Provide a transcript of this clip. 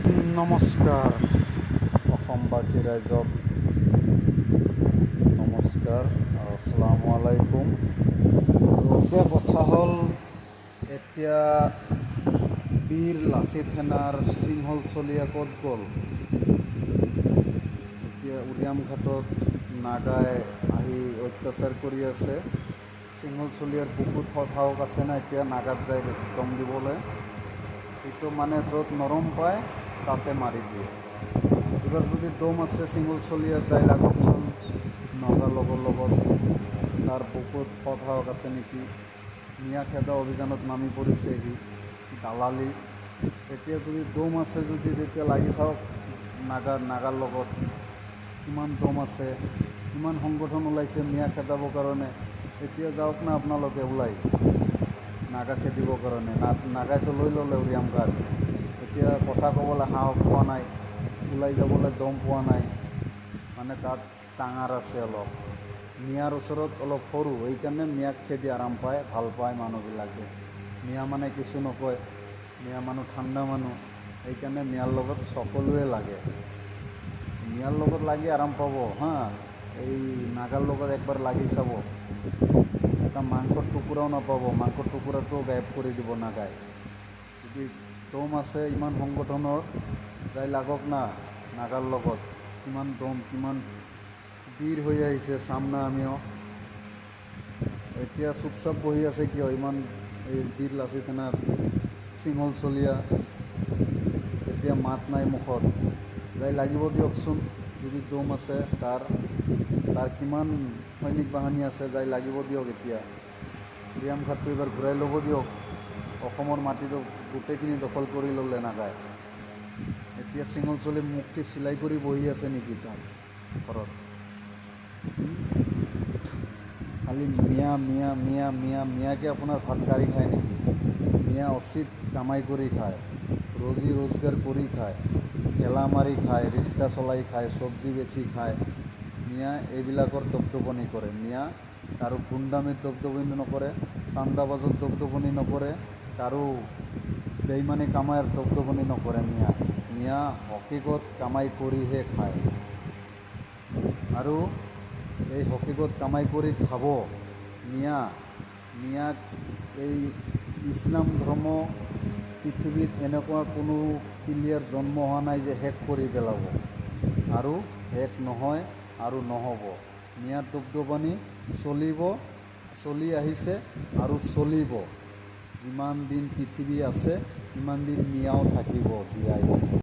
নমস্কাৰ অসমবাসী ৰাইজক নমস্কাৰ আসসালামু আলাইকুম। এতিয়া কথা হ'ল, এতিয়া বীৰ লাচিত সেনাৰ সিংহল চলিয়া ক'ত গ'ল? এতিয়া উৰিয়াম ঘাটত নাগাই আহি অত্যাচাৰ কৰি আছে। সিংহল চলিয়াৰ বুকুত সাহস আছে না এতিয়া নাগাত যায় দম দিবলৈ? সেইটো মানে য'ত নৰম পায় তাতে মাৰি দিয়ে। এইবাৰ যদি দম আছে সিংহল চলিয়াৰ যাই লাগকচোন নগা লগৰ লগত, তাৰ বুকুত সাহস আছে নেকি? মিয়া খেদা অভিযানত নামি পৰিছে সি দালালি। এতিয়া যদি দম আছে যদি তেতিয়া লাগি চাওক নাগাৰ লগত কিমান দম আছে, কিমান সংগঠন ওলাইছে মিয়া খেদাবৰ কাৰণে। এতিয়া যাওক না আপোনালোকে ওলাই নাগা খেদিবৰ কাৰণে। নাগাইতো লৈ ল'লে উৰিয়াম ঘাট, এতিয়া কথা ক'বলৈ সাহস পোৱা নাই, ওলাই যাবলৈ দম পোৱা নাই। মানে তাত ডাঙৰ আছে অলপ, মিয়াৰ ওচৰত অলপ সৰু, সেইকাৰণে মিয়াক খেদি আৰাম পায়, ভাল পায় মানুহবিলাকে। মিয়া মানে কিছু নকয়, মিয়া মানুহ ঠাণ্ডা মানুহ, সেইকাৰণে মিয়াৰ লগত সকলোৱে লাগে। মিয়াৰ লগত লাগি আৰাম পাব হা। এই নাগাৰ লগত একবাৰ লাগি চাব, এটা মাংসৰ টুকুৰাও নাপাব, মাংসৰ টুকুৰাটোও গায়ব কৰি দিব নাগায়। যদি দম আছে ইমান সংগঠনৰ, যাই লাগক না নাগাৰ লগত। কিমান দম, কিমান বীৰ হৈ আহিছে চাম না আমিও। এতিয়া চুপচাপ বহি আছে কিয়? ইমান এই বীৰ লাচিত সেনাৰ সিংহল চলিয়া, এতিয়া মাত নাই মুখত, যাই লাগিব দিয়কচোন। যদি দম আছে তাৰ কিমান সৈনিক বাহিনী আছে, যাই লাগিব দিয়ক। এতিয়া উৰিয়াম ঘাটটো এইবাৰ ঘূৰাই ল'ব দিয়ক। অসমৰ মাটিটো গোটেইখিনি দখল কৰি ল'লে নাগায়। এতিয়া সিংহল চলি মুক্তি চিলাই কৰি বহি আছে নেকি তাৰ ঘৰত? খালি মিয়া মিয়া মিয়া মিয়া মিয়াকে আপোনাৰ ভাত কাঢ়ি খায় নেকি? মিয়া উচিত কামাই কৰি খায়, ৰোজি ৰোজগাৰ কৰি খায়, ঠেলা মাৰি খায়, ৰিক্সা চলাই খায়, চব্জি বেচি খায়। মিয়া এইবিলাকৰ দপদপনি কৰে। মিয়া কাৰো গুণ্ডামিৰ দপদপনি নকৰে, চান্দাবাজত দপদপনি নকৰে, কাৰো বেইমানি কামাইৰ দপদপনি নকৰে। মিয়া হকীকত কামাই কৰিহে খায়, আৰু এই হকীকত কামাই কৰি খাব। মিয়াক এই ইছলাম ধৰ্ম পৃথিৱীত এনেকুৱা কোনো প্লেয়াৰ জন্ম হোৱা নাই যে শেষ কৰি পেলাব, আৰু শেষ নহয় আৰু নহ'ব। মিয়াৰ দপদপনি চলি আহিছে আৰু চলিব। যিমান দিন পৃথিৱী আছে সিমান দিন মিয়াও থাকিব জীয়াই।